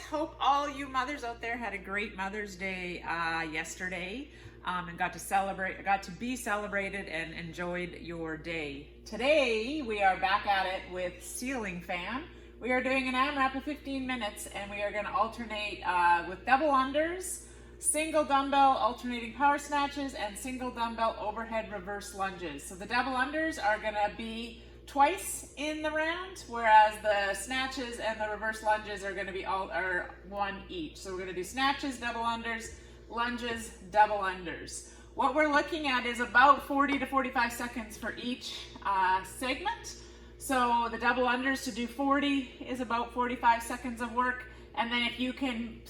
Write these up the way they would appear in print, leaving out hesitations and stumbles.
Hope all you mothers out there had a great Mother's Day yesterday and got to be celebrated and enjoyed your day. Today we are back at it with ceiling fan. We are doing an AMRAP of 15 minutes and we are going to alternate with double unders, single dumbbell alternating power snatches, and single dumbbell overhead reverse lunges. So the double unders are going to be twice in the round, whereas the snatches and the reverse lunges are going to be one each. So we're going to do snatches, double unders, lunges, double unders. What we're looking at is about 40 to 45 seconds for each segment. So the double unders to do 40 is about 45 seconds of work. And then if you can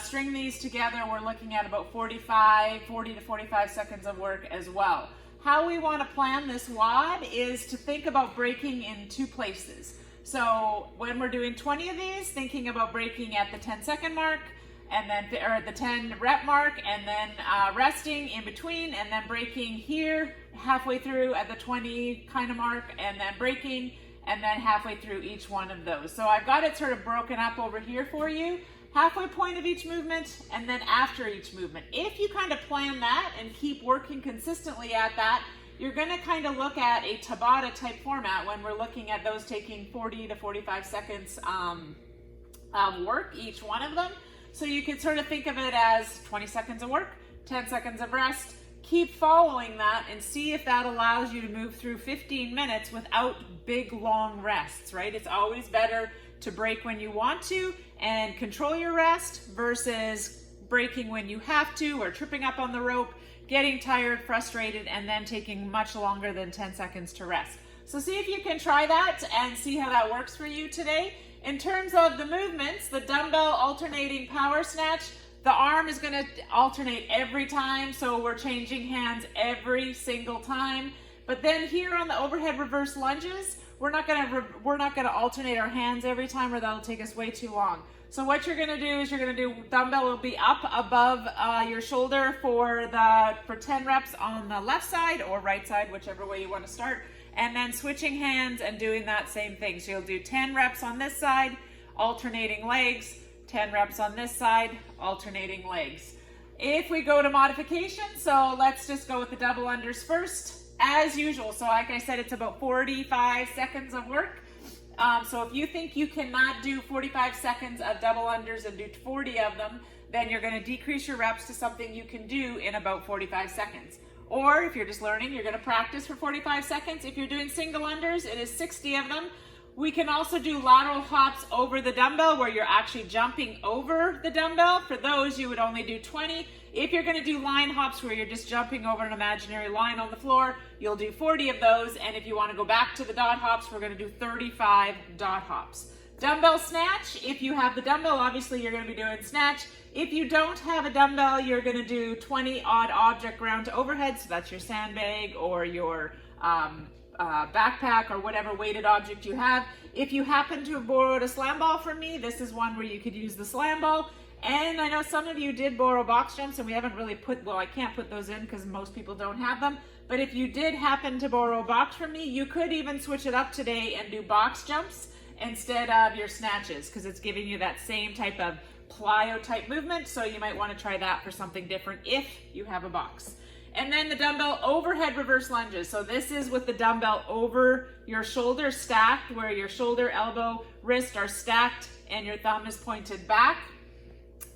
string these together, we're looking at about 40 to 45 seconds of work as well. How we want to plan this WOD is to think about breaking in two places. So when we're doing 20 of these, thinking about breaking at the 10-second mark, and then or at the 10 rep mark, and then resting in between, and then breaking here halfway through at the 20 kind of mark, and then breaking, and then halfway through each one of those. So I've got it sort of broken up over here for you. Halfway point of each movement, and then after each movement. If you kind of plan that and keep working consistently at that, you're going to kind of look at a Tabata type format when we're looking at those taking 40 to 45 seconds work, each one of them. So you could sort of think of it as 20 seconds of work, 10 seconds of rest. Keep following that and see if that allows you to move through 15 minutes without big long rests, right? It's always better to break when you want to and control your rest versus breaking when you have to, or tripping up on the rope, getting tired, frustrated, and then taking much longer than 10 seconds to rest. So see if you can try that and see how that works for you today. In terms of the movements, the dumbbell alternating power snatch, the arm is going to alternate every time, so we're changing hands every single time. But then here on the overhead reverse lunges, we're not gonna alternate our hands every time, or that'll take us way too long. So what you're gonna do is dumbbell will be up above your shoulder for 10 reps on the left side or right side, whichever way you want to start, and then switching hands and doing that same thing. So you'll do 10 reps on this side, alternating legs, 10 reps on this side, alternating legs. If we go to modification, so let's just go with the double unders first. As usual, so like I said, it's about 45 seconds of work. So if you think you cannot do 45 seconds of double unders and do 40 of them, then you're going to decrease your reps to something you can do in about 45 seconds. Or if you're just learning, you're going to practice for 45 seconds. If you're doing single unders, it is 60 of them. We can also do lateral hops over the dumbbell where you're actually jumping over the dumbbell. For those, you would only do 20. If you're going to do line hops where you're just jumping over an imaginary line on the floor, you'll do 40 of those. And if you want to go back to the dot hops, we're going to do 35 dot hops. Dumbbell snatch, if you have the dumbbell, obviously you're going to be doing snatch. If you don't have a dumbbell, you're going to do 20 odd object ground to overhead. So that's your sandbag or your backpack or whatever weighted object you have. If you happen to have borrowed a slam ball from me, this is one where you could use the slam ball. And I know some of you did borrow box jumps, and we haven't really I can't put those in because most people don't have them. But if you did happen to borrow a box from me, you could even switch it up today and do box jumps instead of your snatches, because it's giving you that same type of plyo type movement. So you might want to try that for something different if you have a box. And then the dumbbell overhead reverse lunges. So this is with the dumbbell over your shoulder stacked, where your shoulder, elbow, wrist are stacked and your thumb is pointed back.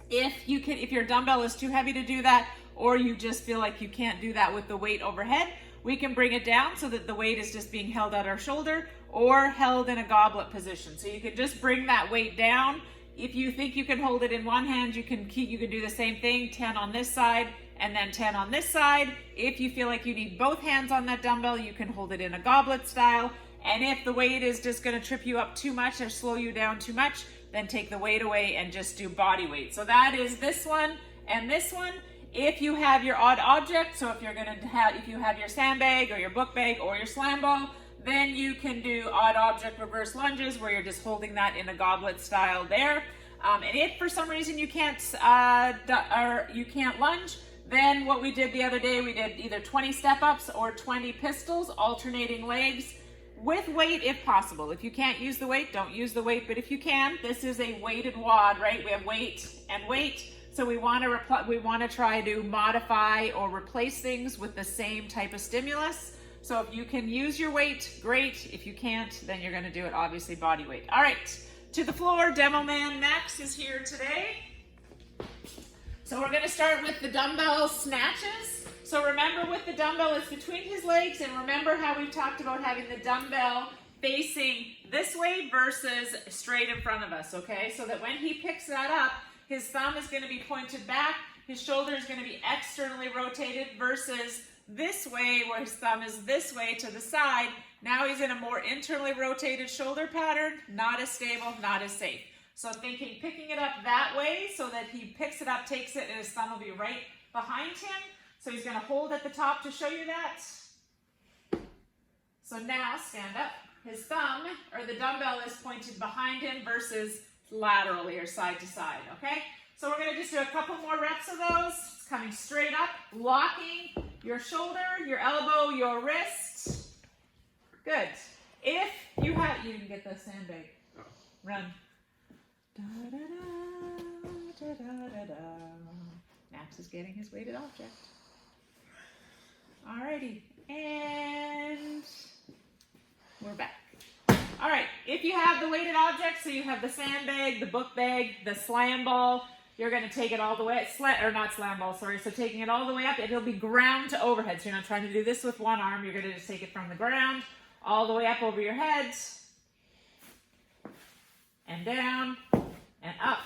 If your dumbbell is too heavy to do that, or you just feel like you can't do that with the weight overhead, we can bring it down so that the weight is just being held at our shoulder or held in a goblet position. So you can just bring that weight down. If you think you can hold it in one hand, you can do the same thing, 10 on this side and then 10 on this side. If you feel like you need both hands on that dumbbell, you can hold it in a goblet style. And if the weight is just going to trip you up too much or slow you down too much, then take the weight away and just do body weight. So that is this one and this one. If you have your odd object, so if you have your sandbag or your book bag or your slam ball, then you can do odd object reverse lunges where you're just holding that in a goblet style there. And if for some reason you can't lunge, then what we did the other day, we did either 20 step ups or 20 pistols, alternating legs. with weight if possible. If you can't use the weight, don't use the weight, but if you can, this is a weighted WOD, right? We have weight and weight, so we want to try to modify or replace things with the same type of stimulus. So if you can use your weight, great. If you can't, then you're going to do it obviously body weight. All right, to the floor. Demo man Max is here today. So we're going to start with the dumbbell snatches. So remember, with the dumbbell, it's between his legs, and remember how we've talked about having the dumbbell facing this way versus straight in front of us, okay? So that when he picks that up, his thumb is going to be pointed back, his shoulder is going to be externally rotated versus this way where his thumb is this way to the side. Now he's in a more internally rotated shoulder pattern, not as stable, not as safe. So thinking picking it up that way so that he picks it up, takes it, and his thumb will be right behind him. So he's going to hold at the top to show you that. So now stand up. His thumb, or the dumbbell, is pointed behind him versus laterally or side to side, okay? So we're going to just do a couple more reps of those. It's coming straight up, locking your shoulder, your elbow, your wrist. Good. If you have, you didn't get the sandbag. Run. Da, da, da, da, da, da. Max is getting his weighted object. Alrighty, and we're back. All right, if you have the weighted object, so you have the sandbag, the book bag, the slam ball, you're going to take it all the way, not slam ball, sorry, so taking it all the way up, it'll be ground to overhead. So you're not trying to do this with one arm, you're going to just take it from the ground all the way up over your head, and down, and up,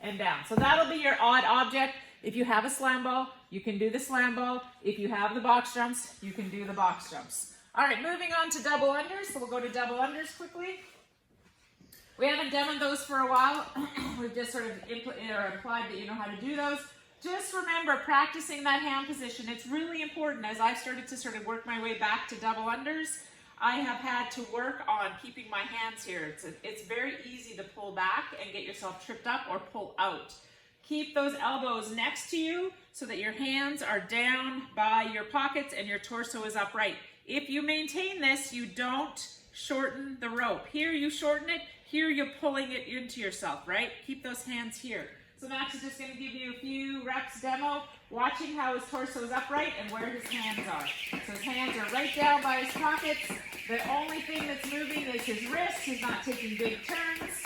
and down. So that'll be your odd object. If you have a slam ball, you can do the slam ball. If you have the box jumps, you can do the box jumps. All right, moving on to double unders. So we'll go to double unders quickly. We haven't done those for a while. We've just sort of implied that you know how to do those. Just remember, practicing that hand position. It's really important. As I've started to sort of work my way back to double unders, I have had to work on keeping my hands here. It's very easy to pull back and get yourself tripped up or pull out. Keep those elbows next to you so that your hands are down by your pockets and your torso is upright. If you maintain this, you don't shorten the rope. Here you shorten it, here you're pulling it into yourself, right? Keep those hands here. So Max is just going to give you a few reps demo, watching how his torso is upright and where his hands are. So his hands are right down by his pockets. The only thing that's moving is his wrist. He's not taking big turns.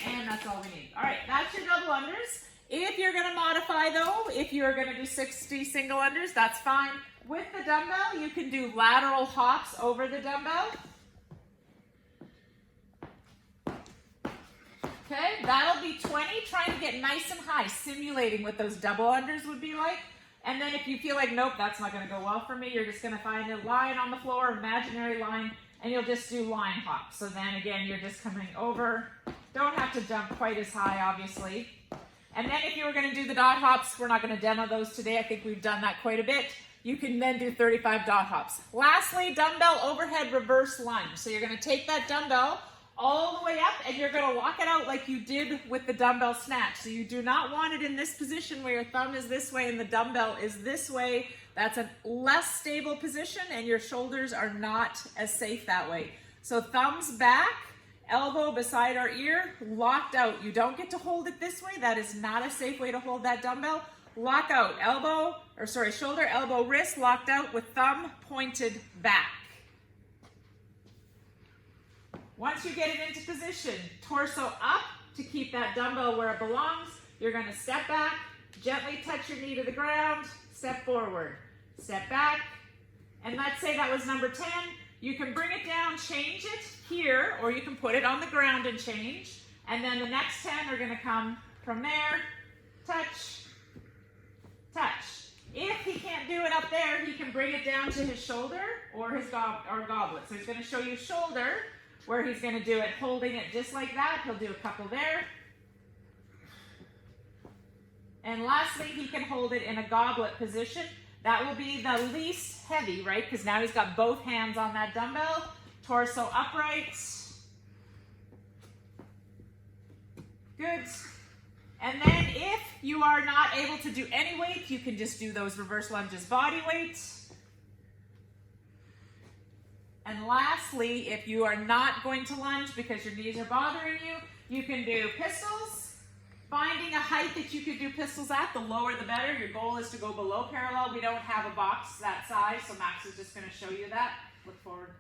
And that's all we need. All right, that's your double unders. If you're going to modify, though, if you're going to do 60 single unders, that's fine. With the dumbbell, you can do lateral hops over the dumbbell. Okay, that'll be 20. Trying to get nice and high, simulating what those double unders would be like. And then if you feel like, nope, that's not going to go well for me, you're just going to find a line on the floor, imaginary line, and you'll just do line hops. So then again, you're just coming over. Don't have to jump quite as high, obviously. And then if you were going to do the dot hops, we're not going to demo those today. I think we've done that quite a bit. You can then do 35 dot hops. Lastly, dumbbell overhead reverse lunge. So you're going to take that dumbbell all the way up and you're going to lock it out like you did with the dumbbell snatch. So you do not want it in this position where your thumb is this way and the dumbbell is this way. That's a less stable position and your shoulders are not as safe that way. So thumbs back, elbow beside our ear, locked out. You don't get to hold it this way. That is not a safe way to hold that dumbbell. Lock out, shoulder, elbow, wrist, locked out with thumb pointed back. Once you get it into position, torso up to keep that dumbbell where it belongs. You're going to step back, gently touch your knee to the ground, step forward, step back. And let's say that was number 10. You can bring it down, change it here, or you can put it on the ground and change. And then the next 10 are going to come from there, touch, touch. If he can't do it up there, he can bring it down to his shoulder or his goblet. So he's going to show you shoulder, where he's going to do it holding it just like that. He'll do a couple there. And lastly, he can hold it in a goblet position. That will be the least heavy, right? Because now he's got both hands on that dumbbell. Torso upright. Good. And then if you are not able to do any weight, you can just do those reverse lunges body weight. And lastly, if you are not going to lunge because your knees are bothering you, you can do pistols. Finding a height that you could do pistols at, the lower the better. Your goal is to go below parallel. We don't have a box that size, so Max is just going to show you that. Look forward.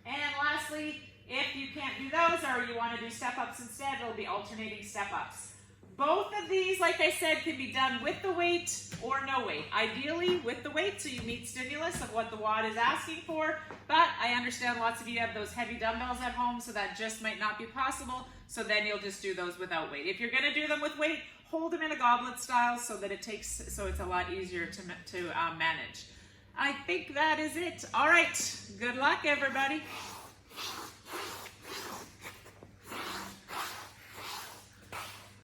And lastly, if you can't do those or you want to do step-ups instead, it'll be alternating step-ups. Both of these, like I said, can be done with the weight or no weight. Ideally with the weight, so you meet stimulus of what the WOD is asking for, but I understand lots of you have those heavy dumbbells at home, so that just might not be possible, so then you'll just do those without weight. If you're going to do them with weight, hold them in a goblet style so that it's a lot easier to manage. I think that is it. All right, good luck everybody.